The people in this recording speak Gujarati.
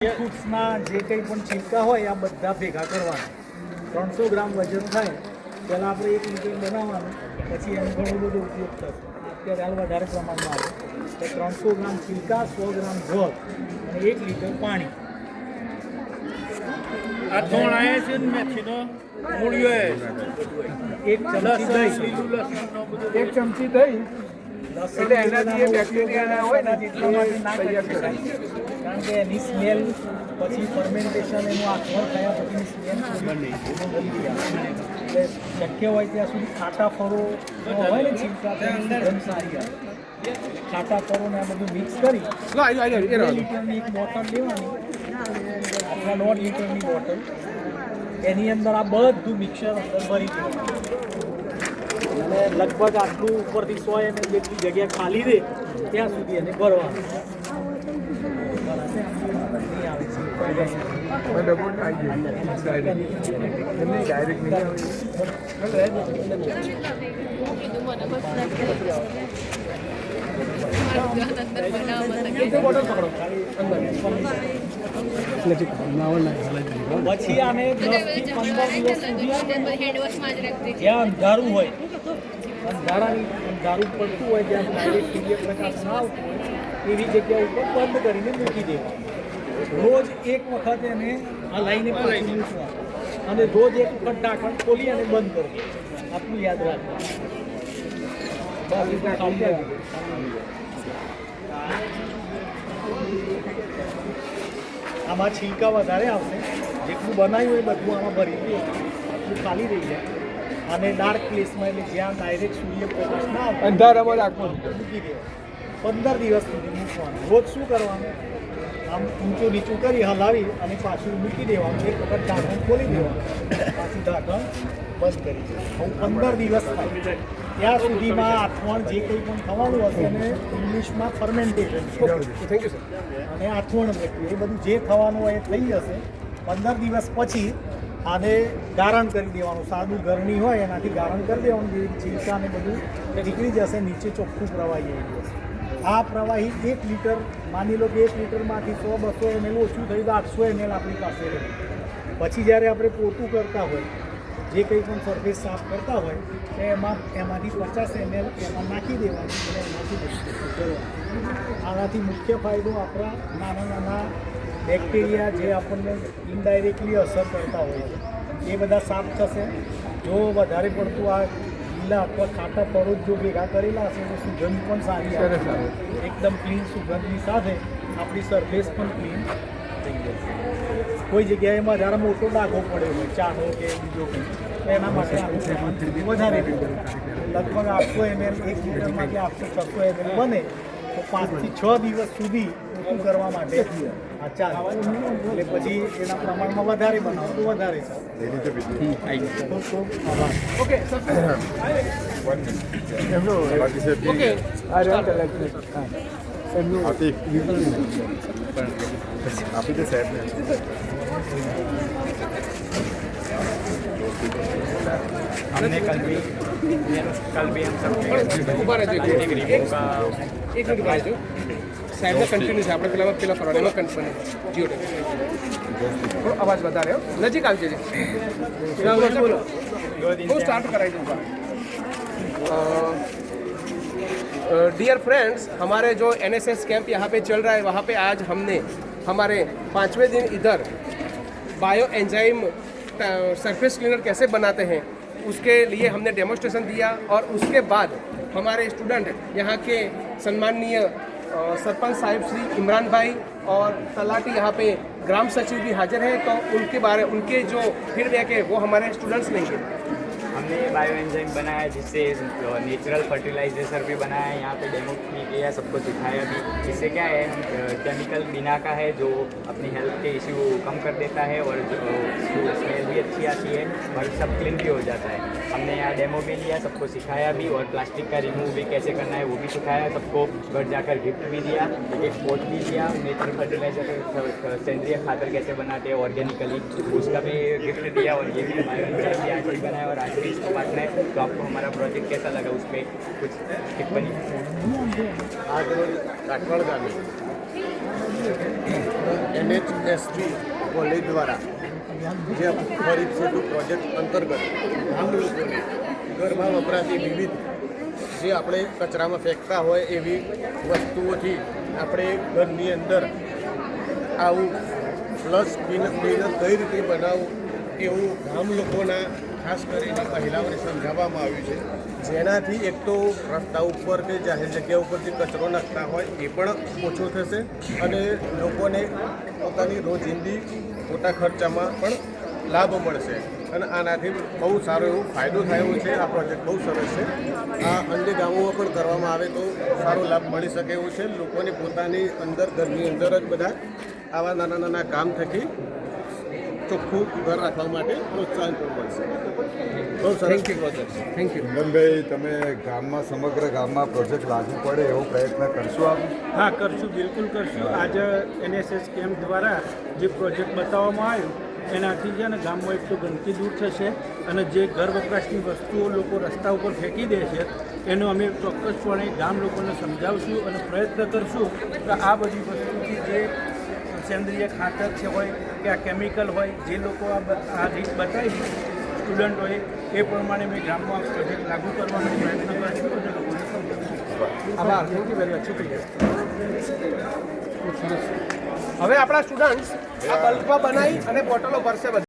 ફ્રૂટ્સના જે કંઈ પણ છીલકા હોય આ બધા ભેગા કરવાના 300 ગ્રામ વજન થાય. પહેલાં આપણે 1 લીટર બનાવવાનું, પછી એનો ઘણો બધો ઉપયોગ થશે. અત્યારે હાલ વધારે પ્રમાણમાં આવે એટલે 300 ગ્રામ છીલકા, 100 ગ્રામ ગોળ અને 1 લીટર પાણી. આ થોણ આવ્યા છે ને મેથીનો મૂળિયો એક ચમચી દહીં, એક ચમચી દહીં લસણ એટલે એનાથી એ બેક્ટેરિયા હોય ને એટલા માટે ના કરી શકાય. કારણ કે એની સ્મેલ પછી ફર્મેન્ટેશન એનું આખવણ થયા પછીની સ્મેલ એટલે શક્ય હોય ત્યાં સુધી ખાટા ફળો હોય ને છીલકા ગરમ સારી આવે. ખાટા ફળોને આ બધું મિક્સ કરી 2 લીટરની એક બોટલ લેવાની, અથવા 1.5 લીટરની બોટલ, એની અંદર આ બધું મિક્સર અંદર ભરી દેવાનું અને લગભગ આટલું ઉપરથી 100 ml જેટલી જગ્યા ખાલી રહે ત્યાં સુધી એને ભરવાનું. પછી આને 10 થી 15 દિવસ સુધી જ્યાં અંધારું હોય, અંધારું પડતું હોય, જ્યાં ડાયરેક્ટ સૂર્યપ્રકાશ ના આવતો હોય એવી જગ્યા ઉપર બંધ કરીને મૂકી દેવાનું. રોજ એક વખત એને હલાઈને પાછી મૂકવાનું અને રોજ એક વખત ઢાંકણ ખોલી અને બંધ કરવું. આટલું યાદ રાખવાનું. આમાં છીલકા વધારે આવશે. જેટલું બનાવ્યું હોય બધું આમાં ભરી દે, આટલું ખાલી રહી જાય અને ડાર્ક પ્લેસમાં એટલે જ્યાં ડાયરેક્ટ સૂર્યપ્રકાશ ના આવે અંધારામાં રાખવાનું, મૂકી દેવાનું. 15 દિવસ સુધી મૂકવાનું. રોજ શું કરવાનું, આમ ઊંચું નીચું કરી હલાવી અને પાછું મૂકી દેવાનું. એક વખત ઢાંકણ ખોલી દેવાનું, પાછું ઢાંકણ બંધ કરી દેવાનું. 15 દિવસ થાય ત્યાં સુધીમાં આથવણ જે કંઈ પણ થવાનું હશે એને ઇંગ્લિશમાં ફર્મેન્ટેશન થેન્ક યુ સર. અને આથવણ વ્યક્તિ એ બધું જે થવાનું હોય એ થઈ જશે. 15 દિવસ પછી આને ગારણ કરી દેવાનું. સાદું ગરણી હોય એનાથી ગારણ કરી દેવાનું. જે છીલકા ને બધું નીકળી જશે, નીચે ચોખ્ખું પ્રવાહી આવી જશે. આ પ્રવાહી 1 લીટર, માની લો કે 1 લીટરમાંથી 100-200 ml ઓછું થયું તો 800 ml આપણી પાસે રહે. પછી જ્યારે આપણે પોતું કરતા હોય, જે કંઈ પણ સરફેસ સાફ કરતા હોય તો એમાંથી 50 ml એમાં નાખી દેવાનું અને એનાથી કરવાનું. આનાથી મુખ્ય ફાયદો આપણા નાના નાના બેક્ટેરિયા જે આપણને ઇનડાયરેક્ટલી અસર કરતા હોય છે એ બધા સાફ થશે. જો વધારે પડતું આ લીલા અથવા ખાટા ફળો જો ભેગા કરેલા હશે તો સુગંધ પણ સારી આવે. એકદમ ક્લીન સુગંધની સાથે આપણી સરફેસ પણ ક્લીન થઈ જશે. કોઈ જગ્યાએ એમાં વધારે મોટો ડાઘો પડ્યો હોય, ચાનો કે બીજો કંઈ, તો એના માટે આનું પ્રમાણ વધારે લગભગ 800 ml 1 લીટરમાંથી 800-600 ml બને તો 5 થી 6 દિવસ સુધી ઓછું કરવા માટે આ ચાલે. એટલે પછી એના પ્રમાણમાં વધારે બનાવો તો વધારે સારું. Okay sir. ઓકે આપી દે સાહેબ ને. हमने कल भी हम सब ઉભા રહેજો એક મિનિટ ભાઈ. સાહેબને કન્ટિન્યુ છે આપણે પેલા ફરવાનું એમાં કન્ટિન્યુ જીઓ થોડો અવાજ વધારે હો, નજીક આવી જજે. હું સ્ટાર્ટ કરાવી दूंगा. डियर फ्रेंड्स, हमारे जो एनएसएस कैंप यहाँ पे चल रहा है वहाँ पे आज हमने हमारे 5वें दिन इधर बायो एंजाइम सरफेस क्लीनर कैसे बनाते हैं उसके लिए हमने डेमोस्ट्रेशन दिया और उसके बाद हमारे स्टूडेंट यहाँ के सम्माननीय सरपंच साहिब श्री इमरान भाई और तलाटी यहाँ पे ग्राम सचिव भी हाजिर हैं, तो उनके जो फीडबैक है वो हमारे स्टूडेंट्स लेंगे. हमने बायो एंजाइम बनाया जिससे नेचुरल फर्टिलाइजेशन भी बनाया है. यहाँ पे डेमो भी किया, सबको सिखाया भी. इससे क्या है, केमिकल बिना का है जो अपनी हेल्थ के इश्यू कम कर देता है और जो स्मेल भी अच्छी आती है और सब क्लीन भी हो जाता है. हमने यहाँ डेमो भी लिया, सबको सिखाया भी और प्लास्टिक का रिमूव भी कैसे करना है वो भी सिखाया. सबको घर जाकर गिफ्ट भी दिया, एक पोट भी दिया. नेचुरल फर्टिलाइजर सेंद्रीय खातर कैसे बनाते हैं ऑर्गेनिकली उसका भी गिफ्ट दिया. और ये भी बायो एंजाइम भी आज भी बनाया और आज भी इसको बांटना है. तो आपको हमारा प्रोजेक्ट कैसा लगा उस पर कुछ टिप्पणी. आज रोज काठवाड़ गांधी NHSP કોલેજ દ્વારા જે ફરીદ સેતુ પ્રોજેક્ટ અંતર્ગત ગામ લોકોને ઘરમાં વપરાતી વિવિધ જે આપણે કચરામાં ફેંકતા હોય એવી વસ્તુઓથી આપણે ઘરની અંદર આવું ફ્લશ ક્લીનર કઈ રીતે બનાવવું એવું ગામ લોકોના ખાસ કરીને મહિલાઓને સમજાવવામાં આવ્યું છે, જેનાથી એક તો રસ્તા ઉપર કે જાહેર જગ્યા ઉપર જે કચરો નાખતા હોય એ પણ ઓછો થશે અને લોકોને પોતાની રોજિંદી મોટા ખર્ચામાં પણ લાભ મળશે અને આનાથી બહુ સારો એવો ફાયદો થયો છે. આ પ્રોજેક્ટ બહુ સરસ છે. આ અન્ય ગામોમાં પણ કરવામાં આવે તો સારો લાભ મળી શકે એવું છે. લોકોને પોતાની અંદર ઘરની અંદર જ બધા આવા નાના નાના કામ થકી ચોખ્ખું ઘર રાખવા માટે પ્રોત્સાહન પણ મળશે. બહુ સરસ પ્રોજેક્ટ છે. Thank you. નંદનભાઈ, તમે ગામમાં સમગ્ર ગામમાં પ્રોજેક્ટ લાગુ પડે એવો પ્રયત્ન કરશો આપ? હા, કરશું, બિલકુલ કરશું. આજે NSS કેમ્પ દ્વારા જે પ્રોજેક્ટ બતાવવામાં આવ્યો એનાથી છે ને ગામમાં એક તો ગંદકી દૂર થશે અને જે ઘર વપરાશની વસ્તુઓ લોકો રસ્તા ઉપર ફેંકી દે છે એનો અમે ચોક્કસપણે ગામ લોકોને સમજાવશું અને પ્રયત્ન કરશું કે આ બધી વસ્તુથી જે સેન્દ્રિય ખાતર છે હોય કે આ કેમિકલ હોય જે લોકો આ રીત બતાવી સ્ટુડન્ટોએ એ પ્રમાણે મેં ગામમાં પ્રોજેક્ટ લાગુ કરવાનો પ્રયત્ન કરીશું અને લોકોને સમજાવીશું. આભાર. Thank you very much. હવે આપણા સ્ટુડન્ટ્સ આ બલ્બમાં બનાવી અને બોટલો ભરશે.